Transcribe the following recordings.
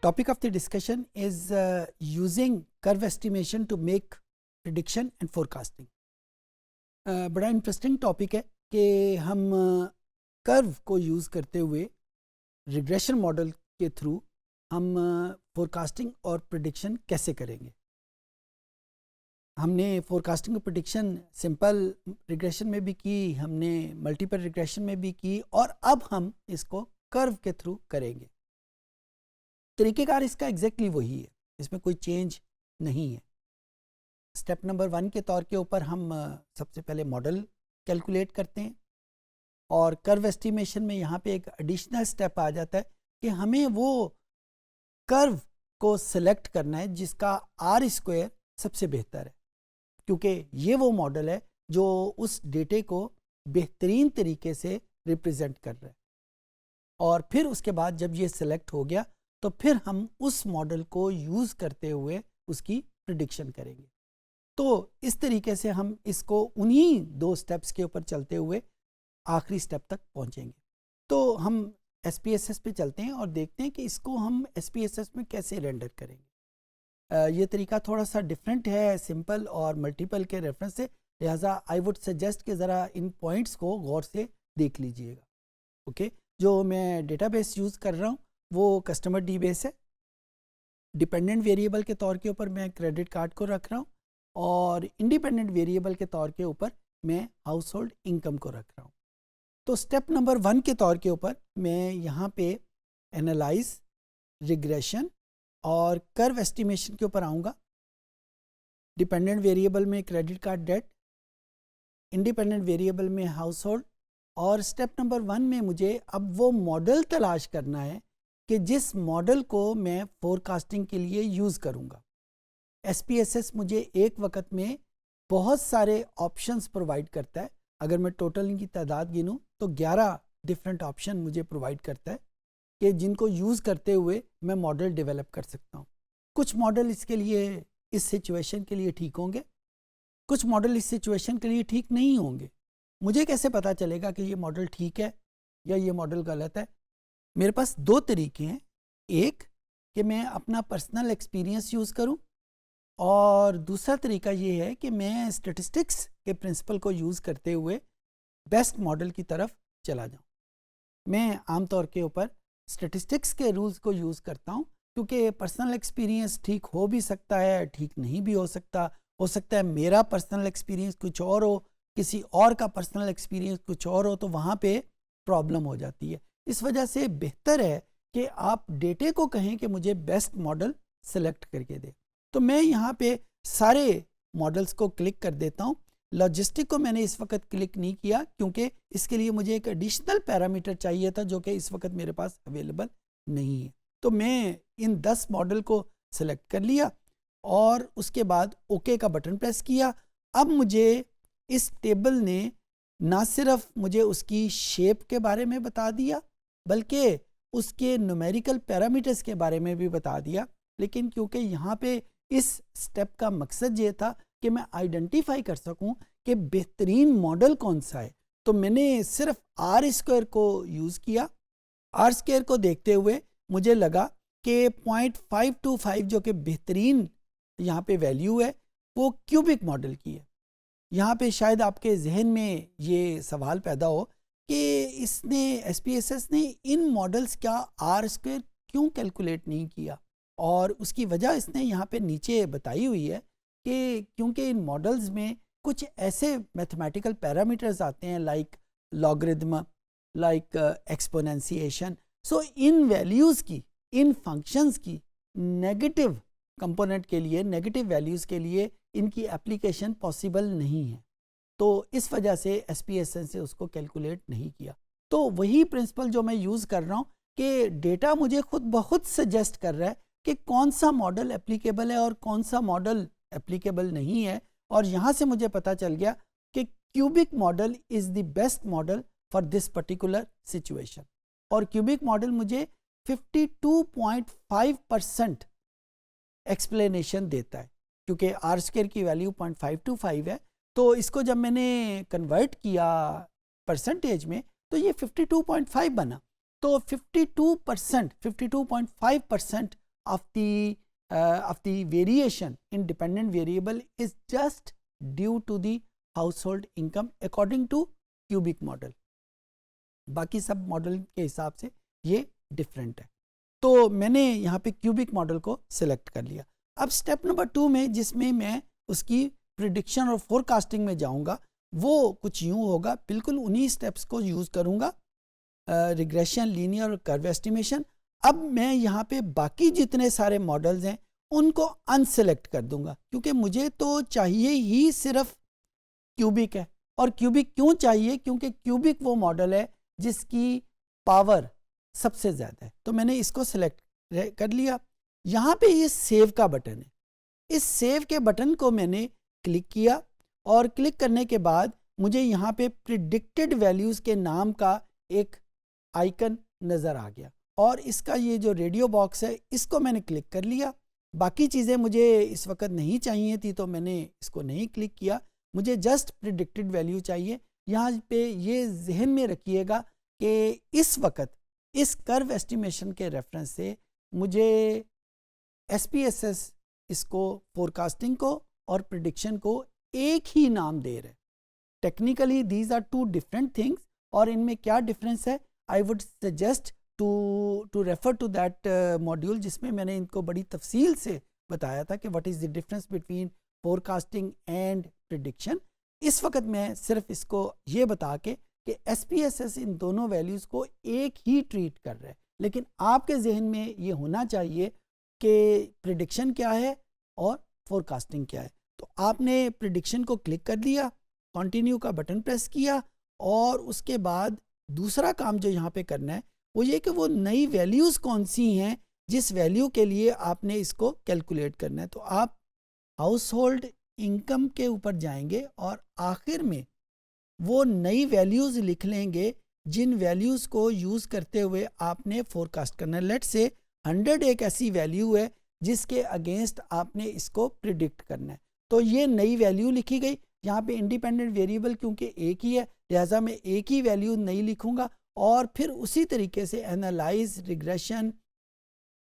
topic of the discussion is using curve estimation to make prediction and forecasting. बड़ा interesting topic है कि हम curve को use करते हुए रिग्रेशन मॉडल के थ्रू हम फोरकास्टिंग और प्रिडिक्शन कैसे करेंगे. हमने फोरकास्टिंग और प्रिडिक्शन सिंपल रिग्रेशन में भी की, हमने मल्टीपल रिग्रेशन में भी की, और अब हम इसको कर्व के थ्रू करेंगे. तरीक़ेकार इसका एग्जैक्टली वही है, इसमें कोई चेंज नहीं है. स्टेप नंबर 1 के तौर के ऊपर हम सबसे पहले मॉडल कैलकुलेट करते हैं, और कर्व एस्टिमेशन में यहाँ पे एक एडिशनल स्टेप आ जाता है कि हमें वो कर्व को सिलेक्ट करना है जिसका आर स्क्वायर सबसे बेहतर है, क्योंकि ये वो मॉडल है जो उस डेटे को बेहतरीन तरीके से रिप्रेजेंट कर रहा है. और फिर उसके बाद जब ये सिलेक्ट हो गया तो फिर हम उस मॉडल को यूज़ करते हुए उसकी प्रिडिक्शन करेंगे. तो इस तरीके से हम इसको उन्हीं 2 स्टेप्स के ऊपर चलते हुए आखिरी स्टेप तक पहुंचेंगे. तो हम SPSS पे चलते हैं और देखते हैं कि इसको हम SPSS में कैसे रेंडर करेंगे. ये तरीका थोड़ा सा डिफरेंट है सिंपल और मल्टीपल के रेफरेंस से, लिहाजा आई वुड सजेस्ट कि ज़रा इन पॉइंट्स को गौर से देख लीजिएगा. ओके, जो मैं डेटाबेस यूज़ कर रहा हूँ वो कस्टमर डी बेस है. डिपेंडेंट वेरिएबल के तौर के ऊपर मैं क्रेडिट कार्ड को रख रहा हूँ, और इंडिपेंडेंट वेरिएबल के तौर के ऊपर मैं हाउस होल्ड इनकम को रख रहा हूँ. तो स्टेप नंबर 1 के तौर के ऊपर मैं यहाँ पे एनालाइज, रिग्रेशन और कर्व एस्टिमेशन के ऊपर आऊँगा. डिपेंडेंट वेरिएबल में credit card debt, independent variable में हाउस होल्ड, और स्टेप नंबर 1 में मुझे अब वो मॉडल तलाश करना है कि जिस मॉडल को मैं फोरकास्टिंग के लिए यूज़ करूँगा. SPSS मुझे एक वक्त में बहुत सारे ऑप्शंस प्रोवाइड करता है. अगर मैं टोटल इनकी तादाद गिनूं तो 11 डिफरेंट ऑप्शन मुझे प्रोवाइड करता है कि जिनको यूज़ करते हुए मैं मॉडल डेवलप कर सकता हूं. कुछ मॉडल इसके लिए, इस सिचुएशन के लिए ठीक होंगे, कुछ मॉडल इस सिचुएशन के लिए ठीक नहीं होंगे. मुझे कैसे पता चलेगा कि ये मॉडल ठीक है या ये मॉडल गलत है? मेरे पास 2 तरीके हैं. एक कि मैं अपना पर्सनल एक्सपीरियंस यूज़ करूं, और दूसरा तरीका ये है कि मैं स्टैटिस्टिक्स के प्रिंसिपल को यूज़ करते हुए बेस्ट मॉडल की तरफ चला जाऊं. मैं आमतौर के ऊपर स्टैटिस्टिक्स के रूल्स को यूज़ करता हूं, क्योंकि पर्सनल एक्सपीरियंस ठीक हो भी सकता है, ठीक नहीं भी हो सकता. हो सकता है मेरा पर्सनल एक्सपीरियंस कुछ और हो, किसी और का पर्सनल एक्सपीरियंस कुछ और हो, तो वहाँ पे प्रॉब्लम हो जाती है. इस वजह से बेहतर है कि आप डेटे को कहें कि मुझे बेस्ट मॉडल सेलेक्ट करके दे. तो मैं यहाँ पे सारे मॉडल्स को क्लिक कर देता हूँ. लॉजिस्टिक को मैंने इस वक्त क्लिक नहीं किया, क्योंकि इसके लिए मुझे एक एडिशनल पैरामीटर चाहिए था जो कि इस वक्त मेरे पास अवेलेबल नहीं है. तो मैं इन 10 मॉडल को सेलेक्ट कर लिया और उसके बाद ओके का बटन प्रेस किया. अब मुझे इस टेबल ने ना सिर्फ मुझे उसकी शेप के बारे में बता दिया, बल्कि उसके न्यूमेरिकल पैरामीटर्स के बारे में भी बता दिया. लेकिन क्योंकि यहाँ पे इस स्टेप का मकसद ये था कि मैं आइडेंटिफाई कर सकूं कि बेहतरीन मॉडल कौन सा है, तो मैंने सिर्फ आर स्क्वायर को यूज़ किया. आर स्क्वायर को देखते हुए मुझे लगा कि 0.525 जो कि बेहतरीन यहाँ पे वैल्यू है वो क्यूबिक मॉडल की है. यहाँ पे शायद आपके जहन में ये सवाल पैदा हो कि इसने SPSS ने इन मॉडल्स का आर स्क्वायर क्यों कैलकुलेट नहीं किया, और उसकी वजह इसने यहाँ पे नीचे बताई हुई है कि क्योंकि इन मॉडल्स में कुछ ऐसे मैथमेटिकल पैरामीटर्स आते हैं लाइक लॉगरिथम, लाइक एक्सपोनेंशिएशन. सो इन वैल्यूज़ की, इन फंक्शंस की नेगेटिव कंपोनेंट के लिए, नेगेटिव वैल्यूज़ के लिए इनकी एप्लीकेशन पॉसिबल नहीं है. तो इस वजह से SPSS से उसको कैलकुलेट नहीं किया. तो वही प्रिंसिपल जो मैं यूज़ कर रहा हूँ कि डेटा मुझे खुद ब खुद सजेस्ट कर रहा है कि कौन सा मॉडल एप्लीकेबल है और कौन सा मॉडल एप्लीकेबल नहीं है. और यहाँ से मुझे पता चल गया कि cubic model is the best model for this particular situation. और क्यूबिक मॉडल मुझे 52.5% एक्सप्लेनेशन देता है, क्योंकि आर स्क्वायर की वैल्यू 0.525 है. तो इसको जब मैंने कन्वर्ट किया परसेंटेज में तो ये 52.5 बना. तो 52%, 52.5% of the variation in dependent variable is just due to the household income according to cubic model. बाकी सब मॉडल के हिसाब से ये डिफरेंट है. तो मैंने यहाँ पे क्यूबिक मॉडल को सिलेक्ट कर लिया. अब स्टेप नंबर 2 में जिसमें मैं उसकी प्रिडिक्शन और फोरकास्टिंग में जाऊँगा वो कुछ यूँ होगा. बिल्कुल उन्हीं स्टेप्स को यूज़ करूँगा, रिग्रेशन, लीनियर और कर्व एस्टिमेशन. अब मैं यहाँ पे बाकी जितने सारे मॉडल्स हैं उनको अनसेलेक्ट कर दूंगा क्योंकि मुझे तो चाहिए ही सिर्फ क्यूबिक है. और क्यूबिक क्यों चाहिए? क्योंकि क्यूबिक वो मॉडल है जिसकी पावर सबसे ज़्यादा है. तो मैंने इसको सेलेक्ट कर लिया. यहाँ पे ये सेव का बटन है. इस सेव के बटन को मैंने क्लिक किया और क्लिक करने के बाद मुझे यहाँ पे प्रिडिक्टेड वैल्यूज़ के नाम का एक आइकन नज़र आ गया और इसका ये जो रेडियो बॉक्स है इसको मैंने क्लिक कर लिया. बाकी चीज़ें मुझे इस वक्त नहीं चाहिए थी तो मैंने इसको नहीं क्लिक किया. मुझे जस्ट प्रिडिक्टेड वैल्यू चाहिए. यहाँ पे ये जहन में रखिएगा कि इस वक्त इस कर्व एस्टिमेशन के रेफरेंस से मुझे SPSS इसको फोरकास्टिंग को और प्रिडिक्शन को एक ही नाम दे रहे. Technically these are 2 different things और इनमें क्या डिफरेंस है I would suggest to refer to that module जिसमें मैंने इनको बड़ी तफसील से बताया था कि what is the difference between forecasting and prediction. इस वक्त मैं सिर्फ इसको ये बता के कि SPSS इन दोनों वैल्यूज़ को एक ही ट्रीट कर रहा है. लेकिन आपके जहन में ये होना चाहिए कि प्रिडिक्शन क्या है और फोरकास्टिंग क्या है. तो आपने प्रिडिक्शन को क्लिक कर दिया, कंटिन्यू का बटन प्रेस किया और उसके बाद दूसरा काम जो यहाँ पे करना है वो ये कि वो नई वैल्यूज़ कौन सी हैं जिस वैल्यू के लिए आपने इसको कैलकुलेट करना है. तो आप हाउस होल्ड इनकम के ऊपर जाएंगे और आखिर में वो नई वैल्यूज़ लिख लेंगे जिन वैल्यूज़ को यूज़ करते हुए आपने फोरकास्ट करना है. लेट्स से 100 एक ऐसी वैल्यू है जिसके अगेंस्ट आपने इसको प्रिडिक्ट करना है. तो ये नई वैल्यू लिखी गई. यहाँ पे इंडिपेंडेंट वेरिएबल क्योंकि एक ही है लिहाजा मैं एक ही वैल्यू नहीं लिखूँगा और फिर उसी तरीके से एनालाइज, रिग्रेशन,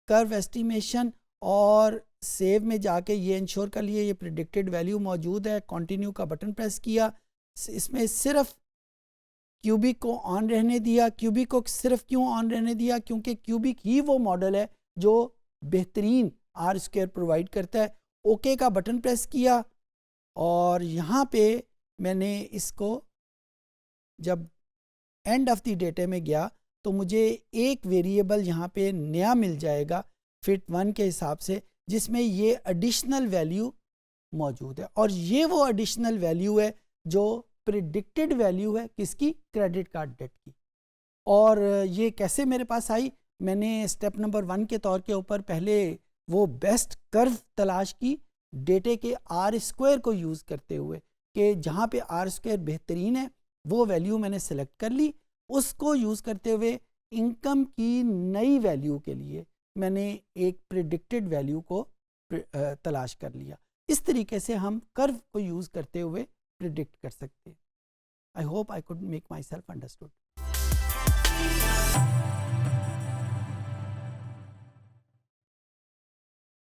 कर्व एस्टिमेशन और सेव में जाके ये इंश्योर कर लिए ये प्रिडिक्टेड वैल्यू मौजूद है. कंटिन्यू का बटन प्रेस किया. इसमें सिर्फ क्यूबिक को ऑन रहने दिया. क्यूबिक को सिर्फ क्यों ऑन रहने दिया? क्योंकि क्यूबिक ही वो मॉडल है जो बेहतरीन R² प्रोवाइड करता है. ओके का बटन प्रेस किया और यहाँ पे मैंने इसको जब एंड ऑफ द डेटा में गया तो मुझे एक वेरिएबल यहाँ पे नया मिल जाएगा फिट 1 के हिसाब से जिसमें ये एडिशनल वैल्यू मौजूद है. और ये वो एडिशनल वैल्यू है जो प्रिडिक्टेड वैल्यू है किसकी? क्रेडिट कार्ड डेट की. और ये कैसे मेरे पास आई? मैंने स्टेप नंबर 1 के तौर के ऊपर पहले वो बेस्ट कर्व तलाश की डेटे के R² को यूज़ करते हुए कि जहाँ पे R² बेहतरीन है वो वैल्यू मैंने सेलेक्ट कर ली. उसको यूज़ करते हुए इनकम की नई वैल्यू के लिए मैंने एक प्रिडिक्टेड वैल्यू को तलाश कर लिया. इस तरीके से हम कर्व को यूज़ करते हुए प्रिडिक्ट कर सकते हैं. I hope I could make my self understood.